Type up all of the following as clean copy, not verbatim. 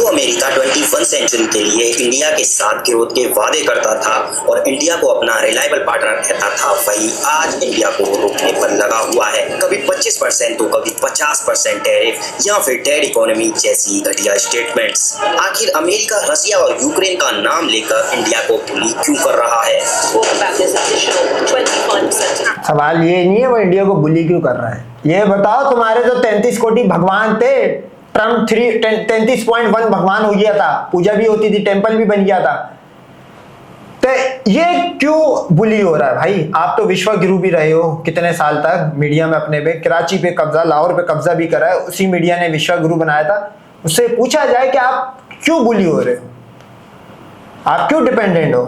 जो America 21 century के लिए इंडिया के साथ ग्रोथ के वादे करता था और इंडिया को अपना रिलायबल पार्टनर कहता था, वही आज इंडिया को रोकने पर लगा हुआ है। कभी 25% तो कभी 50% टैरिफ या फिर डेड इकोनॉमी जैसी घटिया स्टेटमेंट्स। आखिर अमेरिका, रसिया और यूक्रेन का नाम लेकर इंडिया को बुली क्यों कर रहा है? सवाल ये नहीं है वो इंडिया को बुली क्यों कर रहा है। ये बताओ, तुम्हारे जो 33 कोटि भगवान थे, ट्रम्प 33.1 भगवान हो गया था, पूजा भी होती थी, टेंपल भी बन गया था, तो ये क्यों बुली हो रहा है? भाई आप तो विश्व गुरु भी रहे हो कितने साल तक मीडिया में, अपने पे कराची पे कब्जा, लाहौर पे कब्जा भी करा है, उसी मीडिया ने विश्व गुरु बनाया था। उससे पूछा जाए कि आप क्यों बुली हो रहे हो, आप क्यों डिपेंडेंट हो?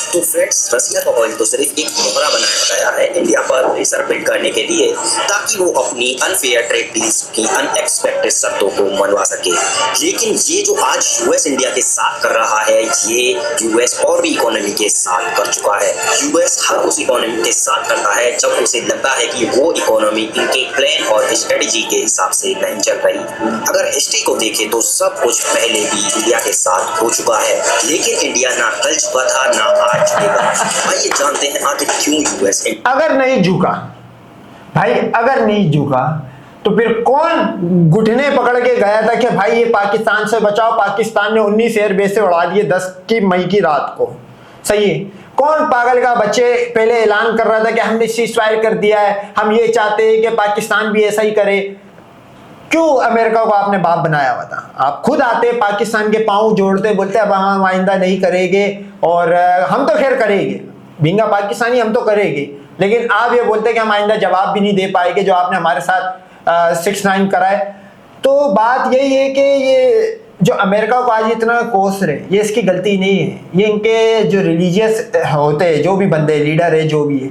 तो फ्रेंड्स, रसिया का ऑयल तो सिर्फ एक मोहरा बनाया गया है इंडिया पर प्रेशर बिल्ड करने के लिए, ताकि वो अपनी अनफेयर ट्रेड डील्स की अनएक्सपेक्टेड शर्तों को मनवा सके। लेकिन ये जो आज यूएस इंडिया के साथ कर रहा है, ये यूएस और भी इकोनॉमी के साथ कर चुका है। यूएस हर उस इकोनॉमी के साथ करता है जब उसे लगता है कि वो इकोनॉमी इनके प्लान और स्ट्रेटेजी के हिसाब से नहीं चल रही। अगर हिस्ट्री को देखें तो सब कुछ पहले भी इंडिया के साथ हो चुका है, लेकिन इंडिया ना कल झुका था ना आज झुकेगा। आइए जानते हैं आखिर क्यों यूएस अगर नहीं झुका। भाई अगर नहीं झुका तो फिर कौन घुटने पकड़ के गया था कि भाई ये पाकिस्तान से बचाओ? पाकिस्तान ने 19 एयरबेस उड़ा दिए 10 मई की रात को, सही है। कौन पागल का बच्चे पहले ऐलान कर रहा था कि हमने सीज़फायर कर दिया है, हम ये चाहते हैं कि पाकिस्तान भी ऐसा ही करे? क्यों अमेरिका को आपने बाप बनाया हुआ था? आप खुद आते पाकिस्तान के पांव जोड़ते, बोलते अब हम आइंदा नहीं करेंगे, और हम तो खैर करेंगे, बिंगा पाकिस्तानी हम तो करेंगे, लेकिन आप ये बोलते कि हम आइंदा जवाब भी नहीं दे पाएंगे जो आपने हमारे साथ 6-9 कराए। तो बात यही है कि ये जो अमेरिका को आज इतना कोस रहे, ये इसकी गलती नहीं है, ये इनके जो रिलीजियस होते हैं, जो भी बंदे लीडर है, जो भी है,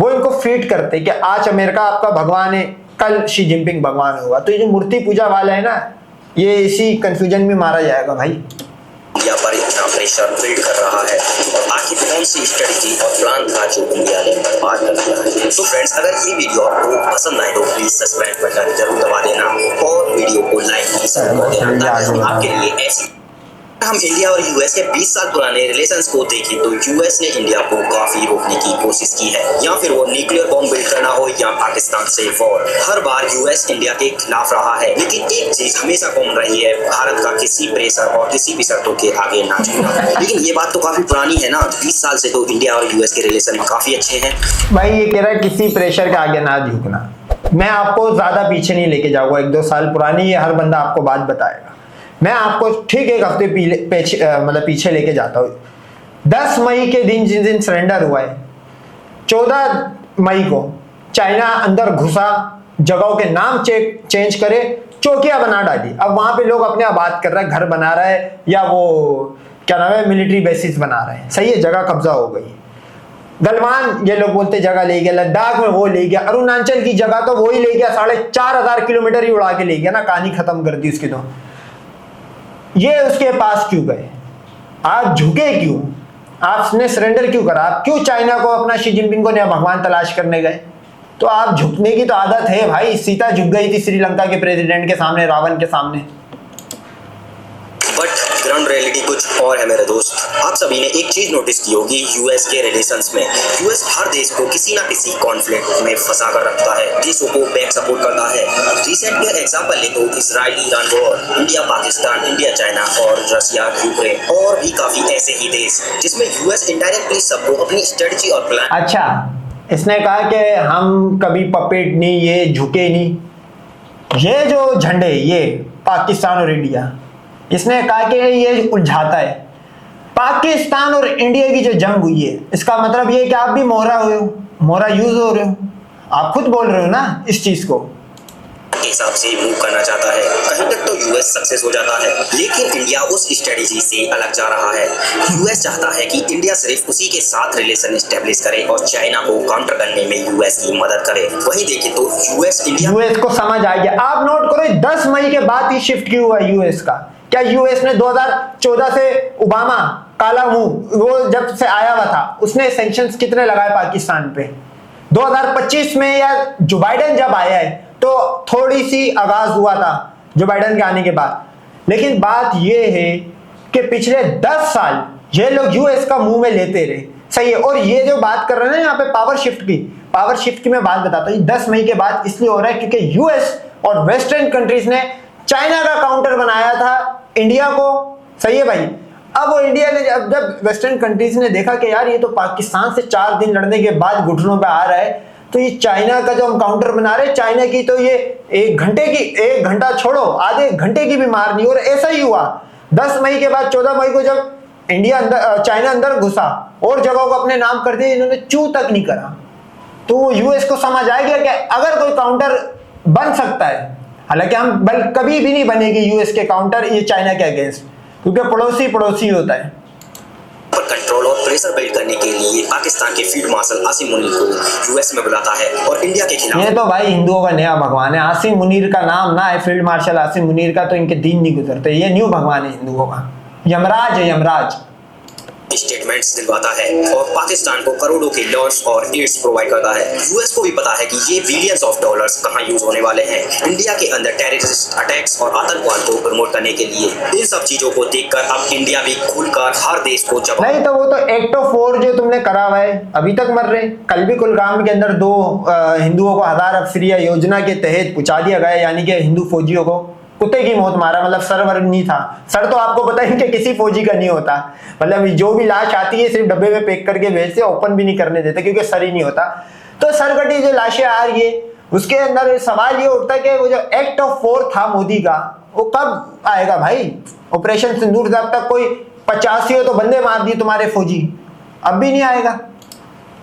वो इनको फीड करते कि आज अमेरिका आपका भगवान है, कल शी जिनपिंग भगवान होगा। तो ये जो मूर्ति पूजा वाला है ना, ये इसी कंफ्यूजन में मारा जाएगा भाई। इंडिया पर इतना प्रेशर बिल्ड कर रहा है और आखिर कौन सी स्ट्रेटजी और प्लान था जो इंडिया ने बर्बाद कर दिया है? तो फ्रेंड्स, अगर ये वीडियो आपको पसंद आए तो प्लीज सब्सक्राइब बटन जरूर दबा देना और वीडियो को लाइक भी जरूर कर देना, ताकि हम आपके लिए ऐसी। हम इंडिया और यूएस के 20 साल पुराने रिलेशंस को देखें तो यूएस ने इंडिया को काफी रोकने की कोशिश की है, या फिर वो न्यूक्लियर बॉम्ब बिल्ड करना हो या पाकिस्तान से वॉर, हर बार यूएस इंडिया के खिलाफ रहा है। लेकिन एक चीज हमेशा कॉमन रही है, भारत का किसी प्रेशर और किसी भी शर्तों के आगे ना झुकना। लेकिन ये बात तो काफी पुरानी है ना, 20 साल से तो इंडिया और यूएस के रिलेशन काफी अच्छे हैं। भाई ये कह रहा है किसी प्रेशर के आगे ना झुकना। मैं आपको ज्यादा पीछे नहीं लेके जाऊंगा, 1-2 साल पुरानी है, हर बंदा आपको बात बताएगा। मैं आपको ठीक 1 हफ्ते मतलब पीछे लेके जाता हूँ। 10 मई के दिन, जिस दिन सरेंडर हुआ है, 14 मई को चाइना अंदर घुसा, जगहों के नाम चेंज करे, चौकियां बना डाली। अब वहां पे लोग अपने आबाद कर रहे हैं, घर बना रहे हैं, या वो क्या नाम है, मिलिट्री बेसिस बना रहे हैं, सही है, जगह कब्जा हो गई। गलवान ये लोग बोलते जगह ले गया, लद्दाख में वो ले गया, अरुणाचल की जगह तो वही ले गया, 4500 किलोमीटर ही उड़ा के ले गया ना, कहानी खत्म कर दी उसकी। तो ये उसके पास क्यों गए? आप झुके क्यों? आपने सरेंडर क्यों करा? आप क्यों चाइना को, अपना शी जिनपिंग को नया भगवान तलाश करने गए? तो आप झुकने की तो आदत है भाई। सीता झुक गई थी श्रीलंका के प्रेसिडेंट के सामने, रावण के सामने। बट ग्राउंड रियलिटी कुछ और है मेरे दोस्त। आप सभी ने एक चीज नोटिस की होगी यूएस के रिलेशंस में, यूएस हर देश को किसी ना किसी कॉन्फ्लिक्ट में फंसा कर रखता है, देशों को बैक सपोर्ट करता है। रिसेंट के एग्जांपल ले तो Israel Iran war, India Pakistan, India China और रशिया यूक्रेन, और भी काफी ऐसे ही देश जिसमें यूएस इनडायरेक्टली सबको अपनी स्ट्रेटजी और प्लान। अच्छा, इसने कहा कि हम कभी पपेट नहीं, ये झुके नहीं। ये जो झंडे, ये पाकिस्तान और इंडिया, इसने कहा कि ये उलझाता है। पाकिस्तान और इंडिया की जो जंग हुई है, इसका मतलब ये कि आप भी मोहरा हुए हो, मोहरा यूज हो रहे हो। आप खुद बोल रहे हो ना इस चीज को। के हिसाब से मूव करना चाहता है, कहीं तक तो यूएस सक्सेस हो जाता है, लेकिन इंडिया उस स्ट्रेटेजी से अलग जा रहा है। यूएस चाहता है कि इंडिया सिर्फ उसी के साथ रिलेशन एस्टेब्लिश करे और चाइना को काउंटर करने में यूएस की मदद करे। वहीं देखें तो यूएस को समझ आ गया। आप नोट करो 10 मई के बाद ही शिफ्ट क्यों हुआ यूएस का। क्या यूएस ने 2014 से ओबामा काला मुंह वो जब से आया हुआ था, उसने सैंक्शंस कितने लगाए पाकिस्तान पे 2025 में, या जो बाइडेन जब आया है तो थोड़ी सी आगाज हुआ था जो बाइडेन के आने के बाद। लेकिन बात ये है कि पिछले 10 साल ये लोग यूएस का मुंह में लेते रहे, सही है। और ये जो बात कर रहे हैं ना यहाँ पे पावर शिफ्ट की मैं बात बताता हूँ, 10 मई के बाद इसलिए हो रहा है क्योंकि यूएस और वेस्टर्न कंट्रीज ने चाइना का काउंटर बनाया था इंडिया को, सही है भाई। अब वो इंडिया ने जब वेस्टर्न कंट्रीज ने देखा कि यार ये तो पाकिस्तान से 4 दिन लड़ने के बाद घुटनों पे आ रहा है, तो ये चाइना का जो हम काउंटर बना रहे हैं, चाइना की तो ये 1 घंटा छोड़ो आधे घंटे की भी मार नहीं। और ऐसा ही हुआ 10 मई के बाद 14 मई को जब चाइना अंदर घुसा और जगहों को अपने नाम कर दिए, इन्होंने चू तक नहीं करा। तो यूएस को समझ आ गया कि अगर कोई काउंटर बन सकता है, हालांकि हम कभी भी नहीं बनेगी यूएस के काउंटर ये चाइना के अगेंस्ट, क्योंकि पड़ोसी होता है। पर कंट्रोल और प्रेशर बिल्ड करने के लिए पाकिस्तान के फील्ड मार्शल आसिम मुनीर को यूएस में बुलाता है और इंडिया के खिलाफ। ये तो भाई हिंदुओं का नया भगवान है, आसिम मुनीर का नाम ना है फील्ड मार्शल आसिम मुनीर का, तो इनके दिन नहीं गुजरते। ये न्यू भगवान है हिंदुओं का, यमराज है यमराज। स्टेटमेंट्स दिलवाता है और पाकिस्तान को करोड़ों के लॉन्च और एड्स प्रोवाइड करता है। यूएस को भी पता है कि ये बिलियंस ऑफ डॉलर्स कहां यूज होने वाले हैं इंडिया के अंदर टेररिस्ट अटैक्स और आतंकवाद को प्रमोट करने के लिए। इन सब चीजों को देखकर अब इंडिया भी खुलकर हर देश को जवाब नहीं तो वो तो एक्ट ऑफ 4 जो तुमने करा हुआ है अभी तक मर रहे। कल भी कुलगाम के अंदर 2 हिंदुओं को 1000 अफसरिया योजना के तहत पहुंचा दिया गया, यानी कि हिंदू फौजियों को कुत्ते की मौत मारा, मतलब सर वर नहीं था। सर तो आपको पता है कि किसी फौजी का नहीं होता, मतलब जो भी लाश आती है सिर्फ डब्बे में पैक करके भेजते, ओपन भी नहीं करने देते क्योंकि सर ही नहीं होता। तो सर कटी जो लाशें आ रही है उसके अंदर सवाल ये उठता है कि वो जो एक्ट ऑफ 4 था मोदी का, वो कब आएगा भाई? ऑपरेशन सिंदूर जब तक कोई 85 तो बंदे मार दिए तुम्हारे फौजी, अब भी नहीं आएगा।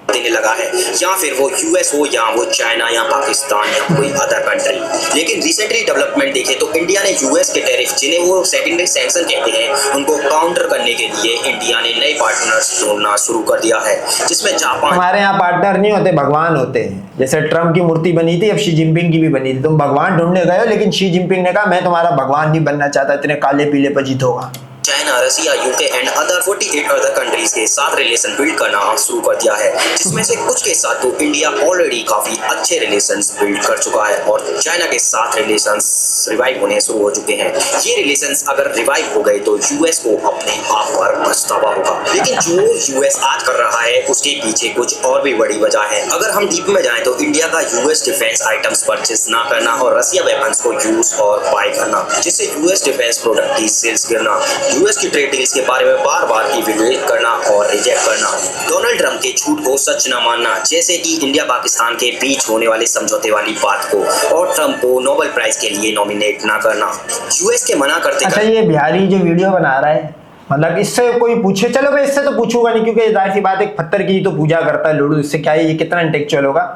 देने लगा है, या फिर वो यूएस हो या वो चाइना या पाकिस्तान या कोई अदर कंट्री। लेकिन रिसेंटली डेवलपमेंट देखे तो इंडिया ने यूएस के टैरिफ जिन्हें वो सेकेंडरी सैंक्शन कहते हैं उनको काउंटर करने के लिए इंडिया ने नए पार्टनर्स ढूंढना शुरू कर दिया है, जिसमें जापान। हमारे यहाँ पार्टनर नहीं होते, भगवान होते हैं। जैसे ट्रम्प की मूर्ति बनी थी, अब शी जिनपिंग की भी बनी थी। तुम भगवान ढूंढने गए हो, लेकिन शी जिनपिंग ने कहा मैं तुम्हारा भगवान नहीं बनना चाहता, इतने काले पीले पर जीत होगा। China, Russia, UK and other 48 other countries के साथ रिलेशन बिल्ड करना शुरू कर दिया है, जिसमें से कुछ के साथ तो इंडिया ऑलरेडी काफी अच्छे रिलेशंस बिल्ड कर चुका है और चाइना के साथ रिलेशंस रिवाइव होने शुरू हो चुके हैं। ये रिलेशंस अगर रिवाइव हो गए तो यूएस को अपने आप पर पछतावा होगा। लेकिन जो यूएस आज कर रहा है उसके पीछे कुछ और भी बड़ी वजह है। अगर हम डीप में जाएं तो इंडिया का यूएस डिफेंस आइटम्स परचेस ना करना और रसिया वेपन्स को यूज और बाय करना, जिससे यूएस डिफेंस प्रोडक्ट की सेल्स गिरना, यूएस की ट्रेड डील्स के बारे में बार बार इवैल्यूएट करना और रिजेक्ट करना, डोनाल्ड ट्रंप के झूठ को सच न मानना, जैसे कि इंडिया पाकिस्तान के बीच होने वाले समझौते वाली बात को, और ट्रंप को नोबेल प्राइज के लिए नॉमिनेट ना करना, यूएस के मना करते। अच्छा, ये बिहारी जो वीडियो बना रहा है, मतलब इससे कोई पूछे, चलो मैं इससे तो पूछूंगा नहीं क्योंकि जाहिर सी बात है पत्थर की तो पूजा करता है लूडू, इससे क्या है, ये कितना इंटेलेक्चुअल होगा।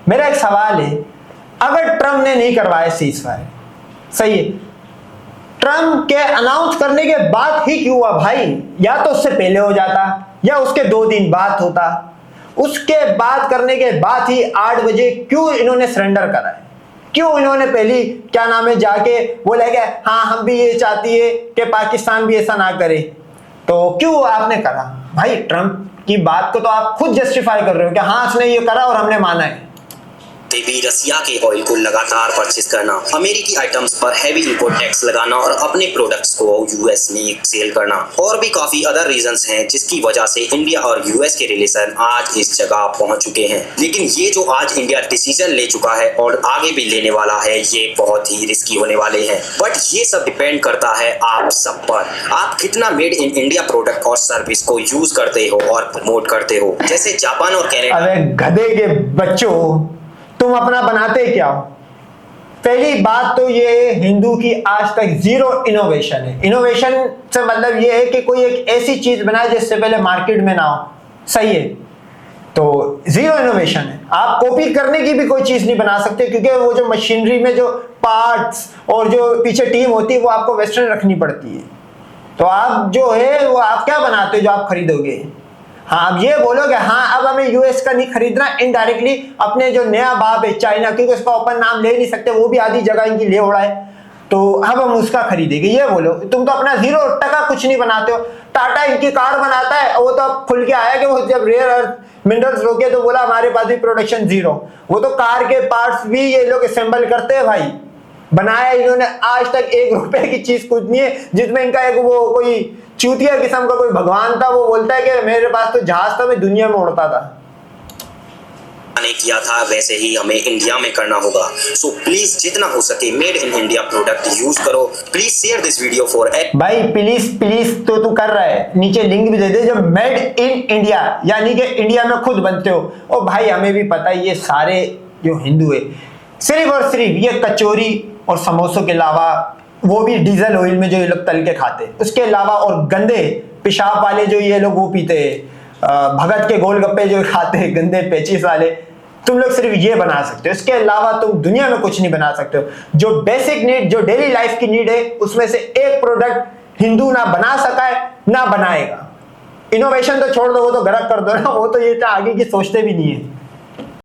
मेरा एक सवाल है, अगर ट्रंप ने नहीं करवाया सीजफायर, सही है, ट्रंप के अनाउंस करने के बाद ही क्यों हुआ भाई? या तो उससे पहले हो जाता या उसके 2 दिन बाद होता। उसके बाद करने के बाद ही 8 बजे क्यों इन्होंने सरेंडर करा है? क्यों इन्होंने पहली क्या नाम है जाके बोला कि हाँ हम भी ये चाहती है कि पाकिस्तान भी ऐसा ना करे, तो क्यों आपने करा भाई? ट्रंप की बात को तो आप खुद जस्टिफाई कर रहे हो कि हाँ उसने ये करा और हमने माना है। भी रसिया के ऑयल को लगातार परचेस करना, अमेरिकी आइटम्स पर हैवी इंपोर्ट टैक्स लगाना और अपने प्रोडक्ट्स को यूएस में सेल करना, और भी काफी अदर रीजंस हैं जिसकी वजह से इंडिया और यूएस के रिलेशन आज इस जगह पहुंच चुके हैं। लेकिन ये जो आज इंडिया डिसीजन ले चुका है और आगे भी लेने वाला है, ये बहुत ही रिस्की होने वाले हैं। बट ये सब डिपेंड करता है आप सब पर, आप कितना मेड इन इंडिया प्रोडक्ट और सर्विस को यूज करते हो और प्रमोट करते हो। जैसे जापान और कनाडा। अरे गधे के बच्चों, तुम अपना बनाते क्या हो? पहली बात तो ये हिंदू की आज तक जीरो इनोवेशन है। इनोवेशन से मतलब ये है कि कोई एक ऐसी चीज बनाए जिससे पहले मार्केट में ना हो, सही है, तो जीरो इनोवेशन है। आप कॉपी करने की भी कोई चीज नहीं बना सकते क्योंकि वो जो मशीनरी में जो पार्ट्स और जो पीछे टीम होती है वो आपको वेस्टर्न रखनी पड़ती है। तो आप जो है वो आप क्या बनाते हो जो आप खरीदोगे? हाँ, अब ये बोलोगे हाँ अब हमें यूएस का नहीं खरीदना, इनडायरेक्टली अपने जो नया बाप है चाइना, क्योंकि उसका ओपन नाम ले नहीं सकते, वो भी आधी जगह इनकी ले उड़ा है, तो अब हम उसका खरीदेंगे, ये बोलो। तुम तो अपना 0% कुछ नहीं बनाते हो। टाटा इनकी कार बनाता है, वो तो अब खुल के आया कि वो जब रेयर अर्थ मिनरल्स रोके तो बोला हमारे पास भी प्रोडक्शन जीरो। वो तो कार के पार्ट्स भी ये लोग असेंबल करते हैं भाई। बनाया इन्होंने, आज तक 1 रुपए की चीज कुछ नहीं है जिसमें इनका एक वो कोई चूतिया किस्म का कोई भगवान था, वो बोलता है कि मेरे पास तो जहाज था, मैं दुनिया में उड़ता था। ने किया था वैसे ही हमें इंडिया में करना होगा। सो प्लीज जितना हो सके made in India product use करो। Please share this video for भाई प्लीज प्लीज तो तू कर रहा है, नीचे लिंक भी दे दे, जो मेड इन इंडिया यानी कि इंडिया में खुद बनते हो। और भाई हमें भी पता है ये सारे जो हिंदू है सिर्फ और सिर्फ ये कचौरी और समोसों के अलावा, वो भी डीजल ऑयल में जो ये लोग तल के खाते हैं, उसके अलावा और गंदे पेशाब वाले जो ये लोग वो पीते हैं, भगत के गोलगप्पे जो खाते हैं गंदे पेचिस वाले, तुम लोग सिर्फ ये बना सकते हो। इसके अलावा तुम दुनिया में कुछ नहीं बना सकते हो। जो बेसिक नीड, जो डेली लाइफ की नीड है, उसमें से एक प्रोडक्ट हिंदू ना बना सका है ना बनाएगा। इनोवेशन तो छोड़ दो, वो तो गलत कर दो ना, वो तो ये आगे की सोचते भी नहीं है।